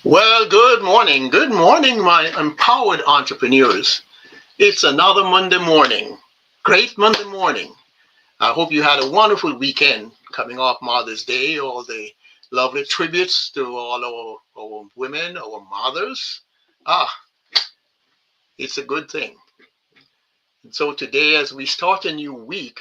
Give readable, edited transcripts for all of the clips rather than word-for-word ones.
Well, good morning. Good morning, my empowered entrepreneurs. It's another Monday morning. Great Monday morning. I hope you had a wonderful weekend coming off Mother's Day, all the lovely tributes to all our women, our mothers. Ah, it's a good thing. And so today, as we start a new week,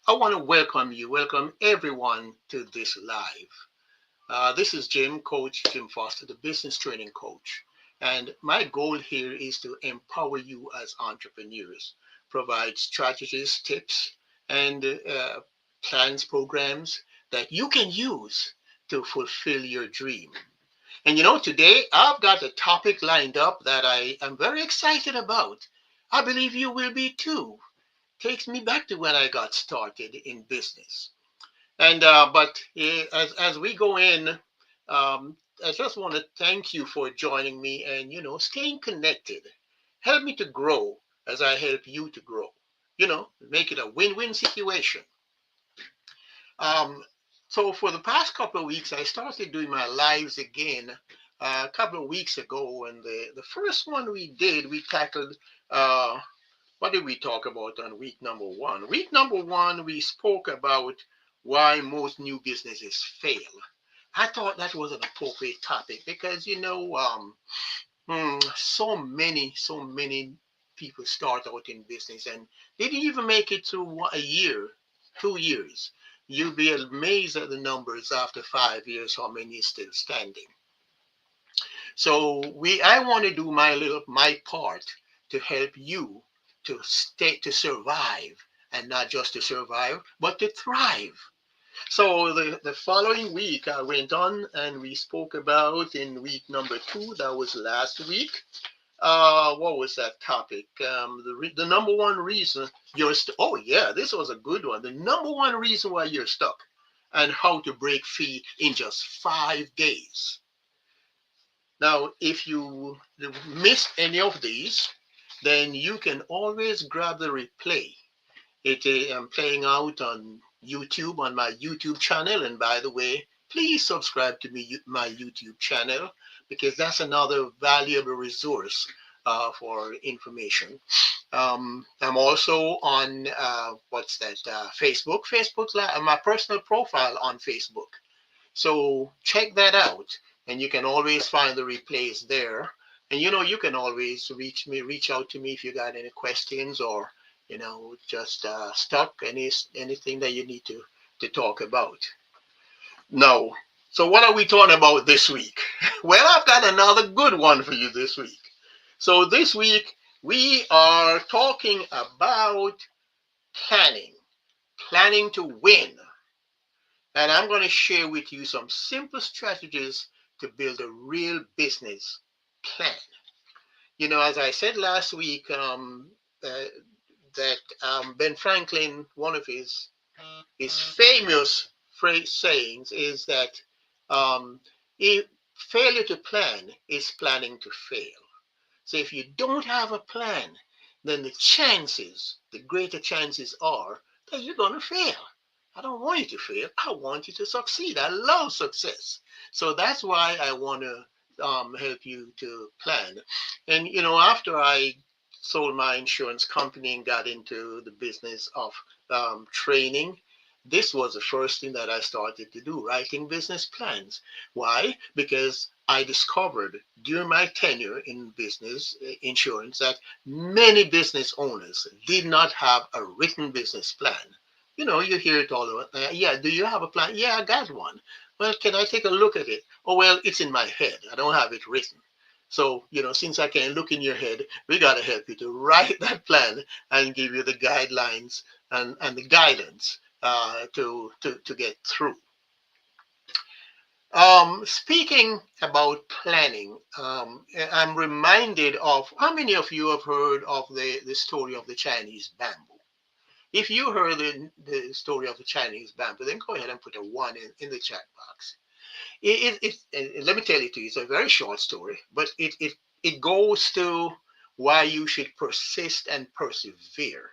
I want to welcome everyone to this live. This is Coach Jim Foster, the business training coach. And my goal here is to empower you as entrepreneurs, provide strategies, tips, and plans, programs that you can use to fulfill your dream. And today I've got a topic lined up that I am very excited about. I believe you will be too. Takes me back to when I got started in business. And as we go in, I just want to thank you for joining me and staying connected. Help me to grow as I help you to grow. Make it a win-win situation. Um, so for the past couple of weeks, I started doing my lives again a couple of weeks ago, and the first one we did, we tackled. What did we talk about on week number one? Week number one, we spoke about why most new businesses fail. I thought that was an appropriate topic because so many people start out in business and they didn't even make it through a year, 2 years. You'll be amazed at the numbers after 5 years, how many is still standing. So I want to do my part to help you to survive, and not just to survive, but to thrive. So the following week I went on and we spoke about in week number two, that was last week. What was that topic? The number one reason oh yeah, this was a good one. The number one reason why you're stuck, and how to break free in just 5 days. Now, if you missed any of these, then you can always grab the replay. It is playing out on YouTube, on my YouTube channel. And by the way, please subscribe to my YouTube channel, because that's another valuable resource for information. I'm also on what's that? Facebook. My personal profile on Facebook. So check that out, and you can always find the replays there. And you can always reach out to me if you got any questions, or just stuck anything that you need to talk about. No. So what are we talking about this week? Well, I've got another good one for you this week. So this week we are talking about planning, planning to win. And I'm going to share with you some simple strategies to build a real business plan. As I said last week, that Ben Franklin, one of his famous phrase sayings is that um, if failure to plan is planning to fail. So if you don't have a plan, then the greater chances are that you're going to fail. I don't want you to fail. I want you to succeed. I love success. So that's why I want to help you to plan. And, after I sold my insurance company and got into the business of training, this was the first thing that I started to do, writing business plans. Why? Because I discovered during my tenure in business insurance that many business owners did not have a written business plan. You hear it all over. Yeah, do you have a plan? Yeah, I got one. Well, can I take a look at it? Oh, well, it's in my head. I don't have it written. So, since I can look in your head, we got to help you to write that plan and give you the guidelines and the guidance to get through. Speaking about planning, I'm reminded of how many of you have heard of the story of the Chinese bamboo. If you heard the story of the Chinese bamboo, then go ahead and put a one in the chat box. Let me tell you to you, it's a very short story, but it goes to why you should persist and persevere.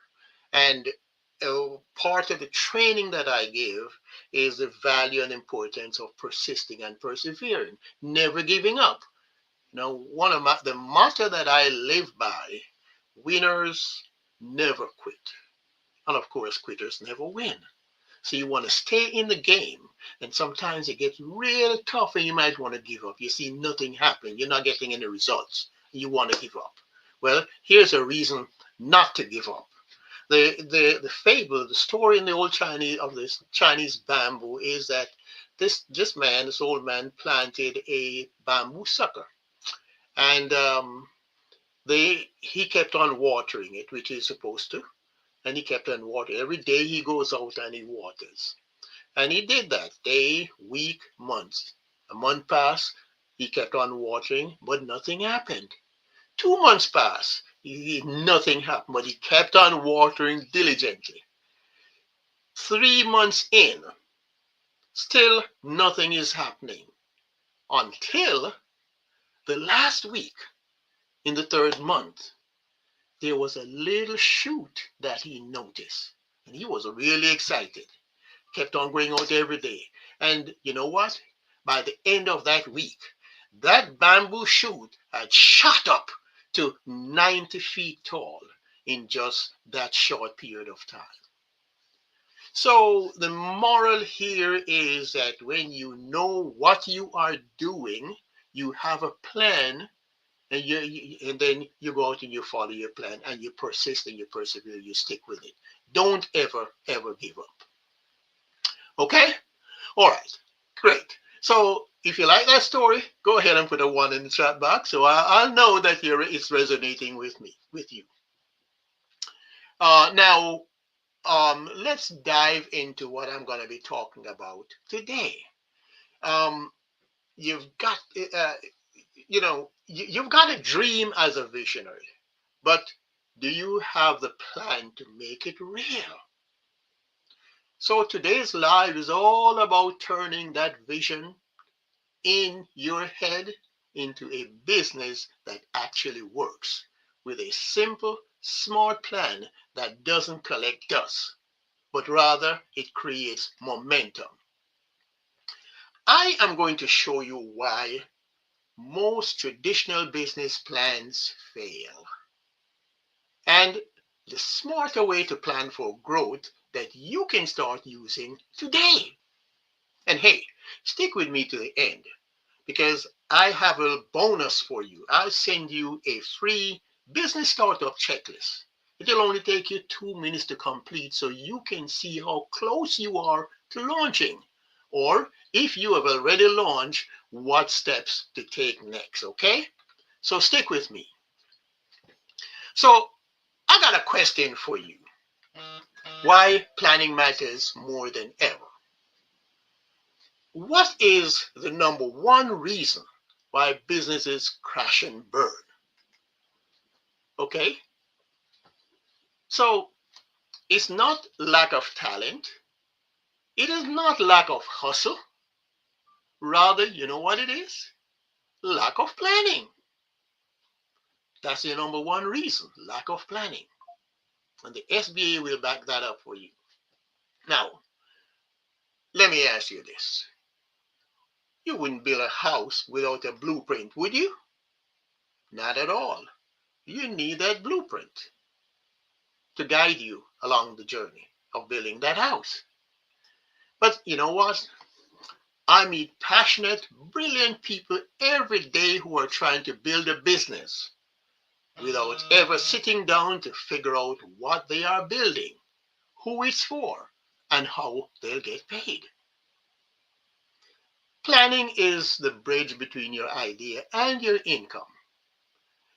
And part of the training that I give is the value and importance of persisting and persevering, never giving up. Now, the motto that I live by: winners never quit. And of course, quitters never win. So you want to stay in the game. And sometimes it gets really tough and you might want to give up. You see nothing happening. You're not getting any results. You want to give up. Well, here's a reason not to give up. The fable, the story in the old Chinese of this Chinese bamboo is that this old man, planted a bamboo sucker, and he kept on watering it, which he's supposed to, and he kept on watering. Every day he goes out and he waters, and he did that day, week, months. A month passed, he kept on watering, but nothing happened. 2 months passed, nothing happened, but he kept on watering diligently. 3 months in, still nothing is happening until the last week in the third month. There was a little shoot that he noticed, and he was really excited. Kept on going out every day. And you know what? By the end of that week, that bamboo shoot had shot up to 90 feet tall in just that short period of time. So the moral here is that when you know what you are doing, you have a plan, and and then you go out and you follow your plan and you persist and you persevere, you stick with it. Don't ever give up. Okay? All right. Great. So if you like that story, go ahead and put a one in the chat box so I'll know that it's resonating with you. Now, let's dive into what I'm going to be talking about today. Um, you've got, you've got a dream as a visionary, but do you have the plan to make it real? So today's live is all about turning that vision in your head into a business that actually works with a simple, smart plan that doesn't collect dust, but rather it creates momentum. I am going to show you why most traditional business plans fail and the smarter way to plan for growth that you can start using today. And hey, stick with me to the end because I have a bonus for you. I'll send you a free business startup checklist. It'll only take you 2 minutes to complete so you can see how close you are to launching. Or if you have already launched, what steps to take next, okay? So stick with me. So I got a question for you. Why planning matters more than ever? What is the number one reason why businesses crash and burn? Okay, so it's not lack of talent, it is not lack of hustle. Rather, you know what it is? Lack of planning. That's the number one reason: lack of planning. And the SBA will back that up for you. Now, let me ask you this: you wouldn't build a house without a blueprint, would you? Not at all. You need that blueprint to guide you along the journey of building that house. But you know what? I meet passionate, brilliant people every day who are trying to build a business without ever sitting down to figure out what they are building, who it's for, and how they'll get paid. Planning is the bridge between your idea and your income.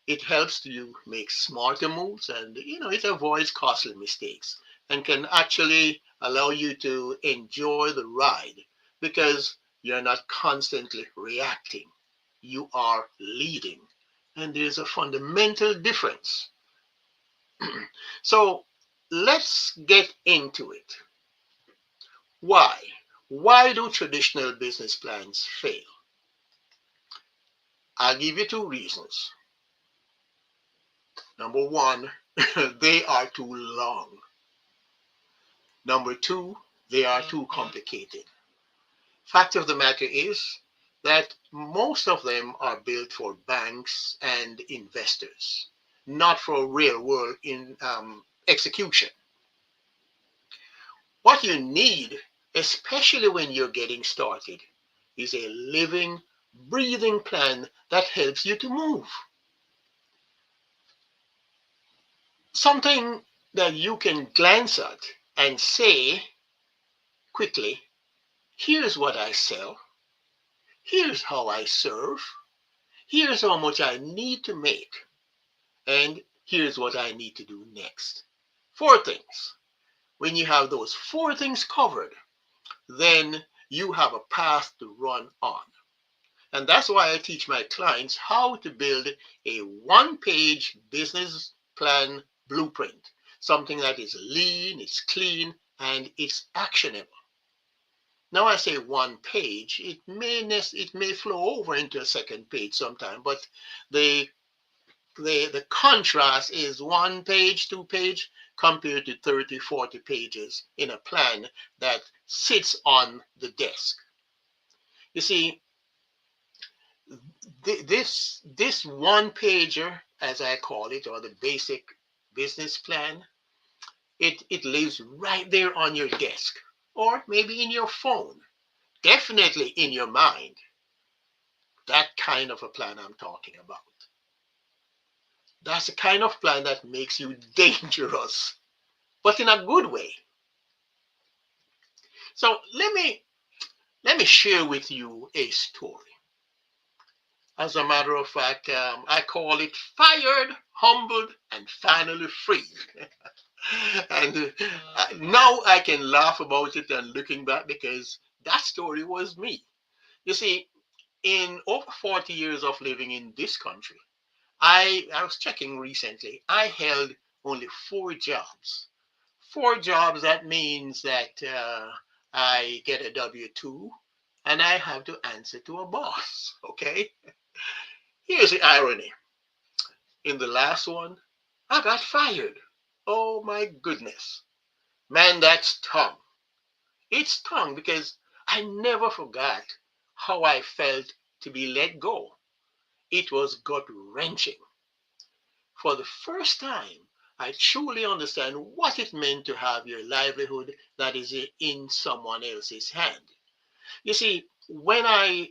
It helps you make smarter moves and it avoids costly mistakes and can actually allow you to enjoy the ride because you're not constantly reacting. You are leading. And there's a fundamental difference. So let's get into it. Why? Why do traditional business plans fail? I'll give you two reasons. Number one, they are too long. Number two, they are too complicated. Fact of the matter is, that most of them are built for banks and investors, not for real world in execution. What you need, especially when you're getting started, is a living, breathing plan that helps you to move. Something that you can glance at and say quickly, here's what I sell, here's how I serve, here's how much I need to make, and here's what I need to do next. Four things. When you have those four things covered, then you have a path to run on. And that's why I teach my clients how to build a one-page business plan blueprint, something that is lean, it's clean, and it's actionable. Now I say one page, it may flow over into a second page sometime, but the the contrast is one page, two-page compared to 30, 40 pages in a plan that sits on the desk. You see, this one pager, as I call it, or the basic business plan, it lives right there on your desk, or maybe in your phone, definitely in your mind. That kind of a plan I'm talking about. That's the kind of plan that makes you dangerous, but in a good way. So let me share with you a story. As a matter of fact, I call it fired, humbled, and finally free. And now I can laugh about it and looking back because that story was me. You see, in over 40 years of living in this country, I was checking recently, I held only four jobs. Four jobs, that means that I get a W 2 and I have to answer to a boss. Okay? Here's the irony. In the last one, I got fired. Oh my goodness. Man, that stung. It stung because I never forgot how I felt to be let go. It was gut wrenching. For the first time, I truly understand what it meant to have your livelihood that is in someone else's hand. You see, when I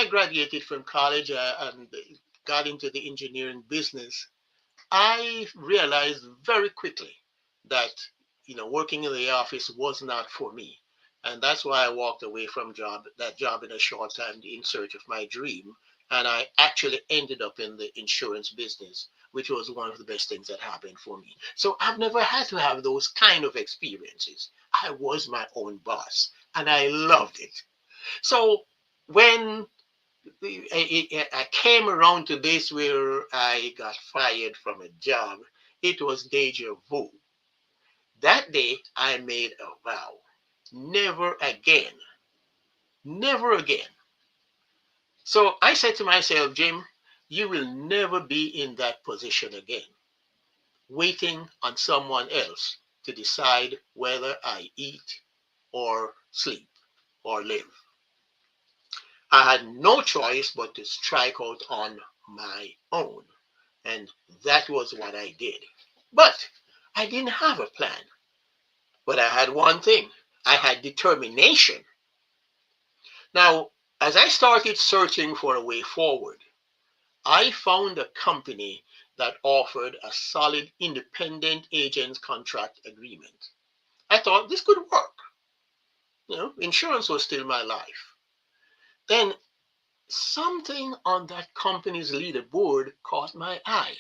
graduated from college and got into the engineering business, I realized very quickly that working in the office was not for me, and that's why I walked away from that job in a short time in search of my dream, and I actually ended up in the insurance business, which was one of the best things that happened for me. So I've never had to have those kind of experiences. I was my own boss, and I loved it. So when I came around to this where I got fired from a job, it was deja vu. That day, I made a vow. Never again. Never again. So I said to myself, Jim, you will never be in that position again, waiting on someone else to decide whether I eat or sleep or live. I had no choice but to strike out on my own. And that was what I did. But I didn't have a plan. But I had one thing, I had determination. Now, as I started searching for a way forward, I found a company that offered a solid independent agent contract agreement. I thought this could work. Insurance was still my life. Then something on that company's leaderboard caught my eye.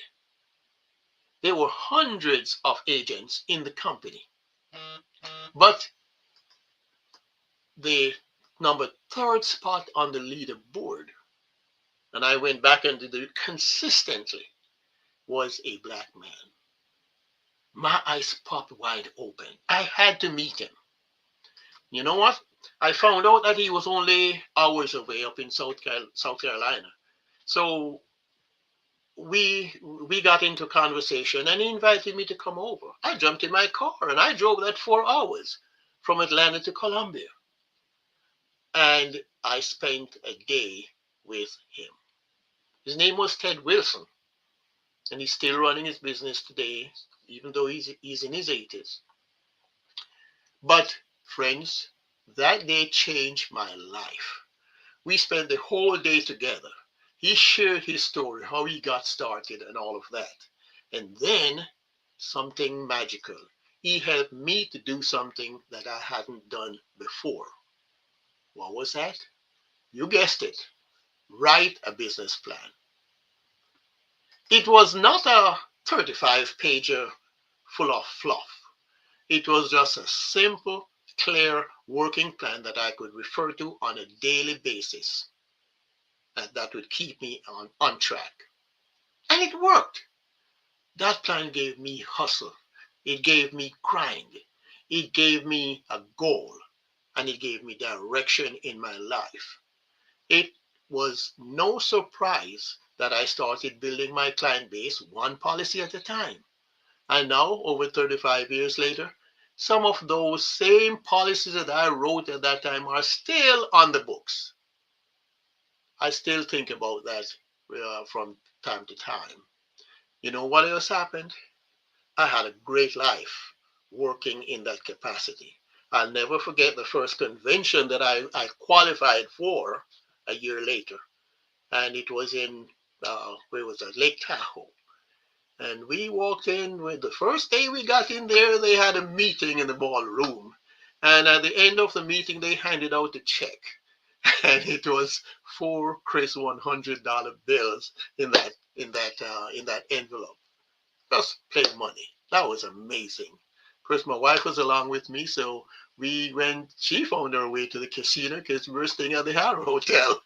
There were hundreds of agents in the company, but the number third spot on the leaderboard, and I went back and did it consistently, was a black man. My eyes popped wide open. I had to meet him. You know what? I found out that he was only hours away up in South Carolina. So we got into conversation and he invited me to come over. I jumped in my car and I drove that 4 hours from Atlanta to Columbia. And I spent a day with him. His name was Ted Wilson, and he's still running his business today, even though he's in his 80s. But, friends, that day changed my life. We spent the whole day together. He shared his story, how he got started, and all of that. And then something magical. He helped me to do something that I hadn't done before. What was that? You guessed it. Write a business plan. It was not a 35-pager full of fluff. It was just a simple, clear working plan that I could refer to on a daily basis and that would keep me on track. And it worked. That plan gave me hustle. It gave me grind. It gave me a goal. And it gave me direction in my life. It was no surprise that I started building my client base one policy at a time. And now, over 35 years later, some of those same policies that I wrote at that time are still on the books. I still think about that from time to time. You know what else happened? I had a great life working in that capacity. I'll never forget the first convention that I qualified for a year later. And it was in, where was that? Lake Tahoe. And we walked in with the first day we got in there, they had a meeting in the ballroom. And at the end of the meeting, they handed out a check. And it was 4 crisp $100 bills in that envelope. Just plain money. That was amazing. Of course, my wife was along with me, so she found her way to the casino because we were staying at the Harrow Hotel.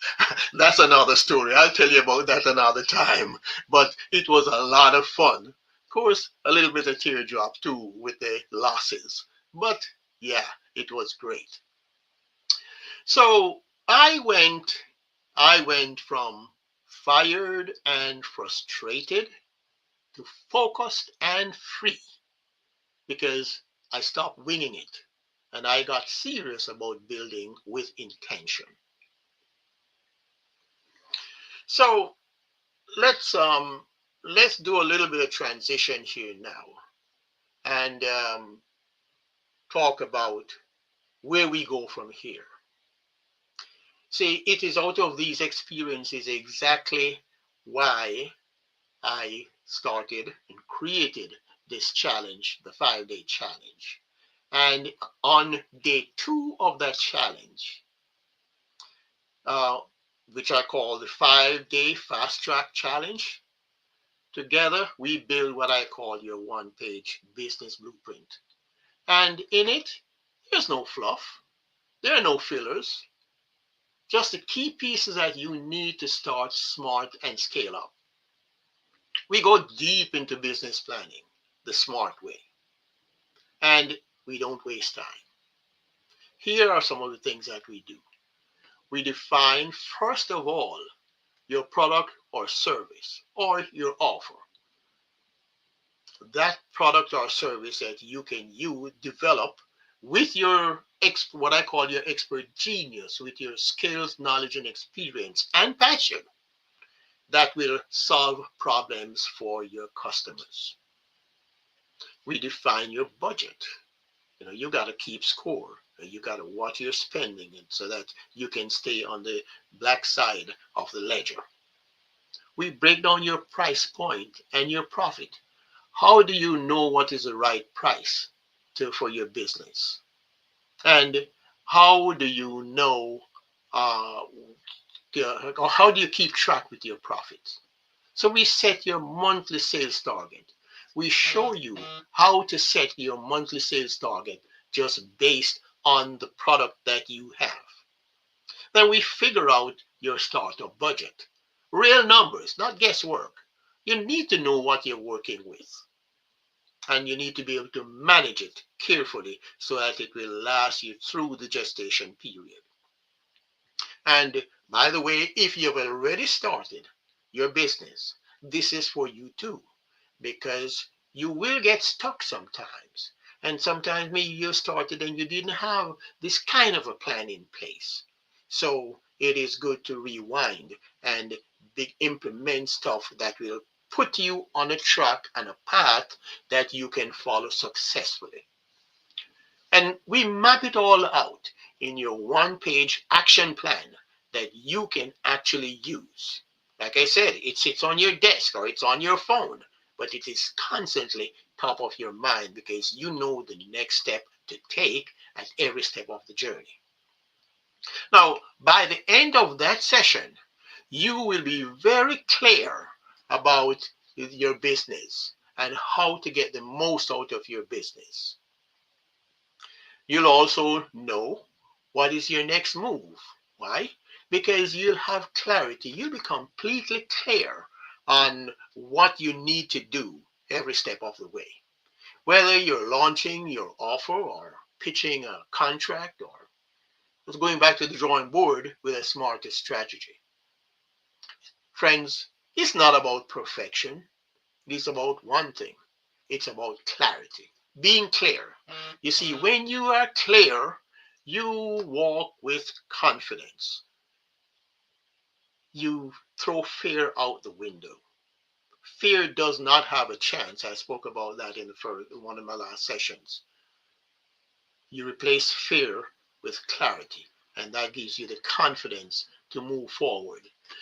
That's another story. I'll tell you about that another time. But it was a lot of fun. Of course, a little bit of teardrop too with the losses. But yeah, it was great. So I went from fired and frustrated to focused and free because I stopped winging it and I got serious about building with intention. So let's do a little bit of transition here now and talk about where we go from here. See, it is out of these experiences exactly why I started and created this challenge, the 5-day challenge. And on day 2 of that challenge, uh, which I call the 5-day fast track challenge, together we build what I call your 1-page business blueprint. And in it, there's no fluff, there are no fillers, just the key pieces that you need to start smart and scale up. We go deep into business planning the smart way, and we don't waste time. Here are some of the things that we do. We define, first of all, your product or service or your offer. That product or service that you develop with your what I call your expert genius, with your skills, knowledge, and experience and passion that will solve problems for your customers. We define your budget. You got to keep score. You got to watch your spending so that you can stay on the black side of the ledger. We break down your price point and your profit. How do you know what is the right price for your business? And how do you know, or how do you keep track with your profits? So we set your monthly sales target. We show you how to set your monthly sales target just based on the product that you have. Then we figure out your startup budget. Real numbers, not guesswork. You need to know what you're working with. And you need to be able to manage it carefully so that it will last you through the gestation period. And by the way, if you've already started your business, this is for you too, because you will get stuck sometimes. And sometimes maybe you started and you didn't have this kind of a plan in place. So it is good to rewind and implement stuff that will put you on a track and a path that you can follow successfully. And we map it all out in your one-page action plan that you can actually use. Like I said, it sits on your desk or it's on your phone, but it is constantly top of your mind because you know the next step to take at every step of the journey. Now, by the end of that session, you will be very clear about your business and how to get the most out of your business. You'll also know what is your next move. Why? Because you'll have clarity. You'll be completely clear on what you need to do every step of the way. Whether you're launching your offer or pitching a contract or just going back to the drawing board with a smarter strategy. Friends, it's not about perfection. It's about one thing. It's about clarity. Being clear. You see, when you are clear, you walk with confidence. You throw fear out the window. Fear does not have a chance. I spoke about that in one of my last sessions. You replace fear with clarity, and that gives you the confidence to move forward.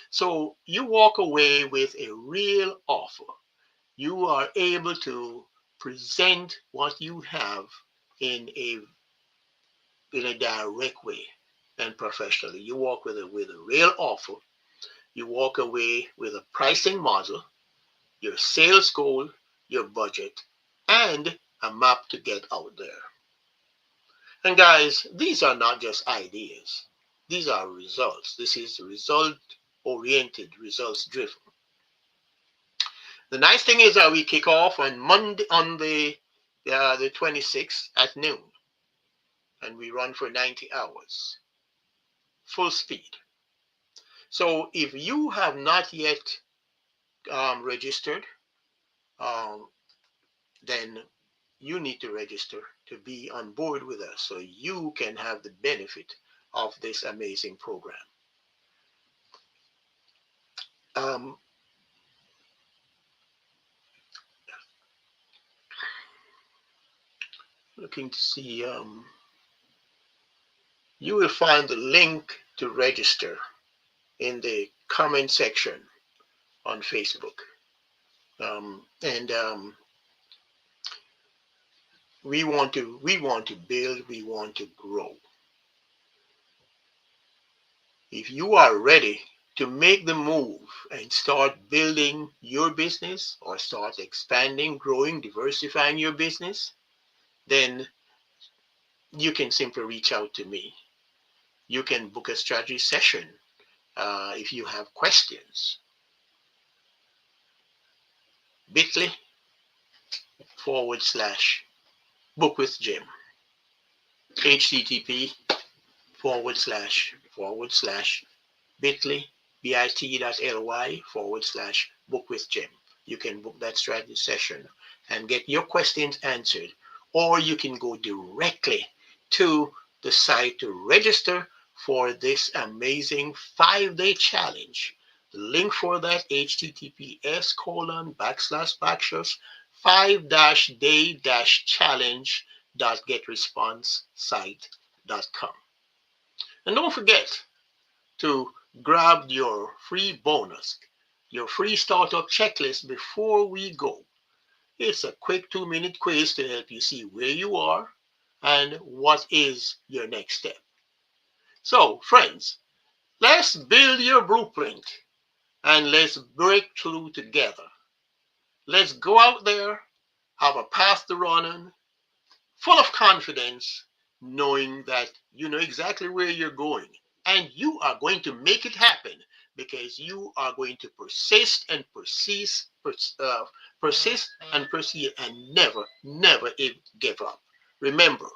So you walk away with a real offer. You are able to present what you have in a direct way and professionally. You walk with a real offer. You walk away with a pricing model, your sales goal, your budget, and a map to get out there. And guys, these are not just ideas. These are results. This is result oriented, results driven. The nice thing is that we kick off on Monday, on the 26th at noon, and we run for 90 hours, full speed. So if you have not yet registered, um, then you need to register to be on board with us so you can have the benefit of this amazing program. Um, Looking to see, you will find the link to register in the comment section on Facebook. And we want to build, we want to grow. If you are ready to make the move and start building your business or start expanding, growing, diversifying your business, then you can simply reach out to me. You can book a strategy session if you have questions. bit.ly/book with Jim. http://bit.ly/book with Jim. You can book that strategy session and get your questions answered, or you can go directly to the site to register for this amazing 5-day challenge. The link for that, https://5-day-challenge.getresponse-site.com. And don't forget to grab your free bonus, your free startup checklist before we go. It's a quick 2-minute quiz to help you see where you are and what is your next step. So, friends, let's build your blueprint and let's break through together. Let's go out there, have a path to run on, full of confidence, knowing that you know exactly where you're going and you are going to make it happen because you are going to persist and persist and persevere and never give up. Remember,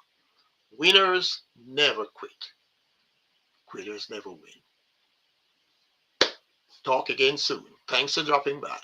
winners never quit. Quitters never win. Talk again soon. Thanks for dropping by.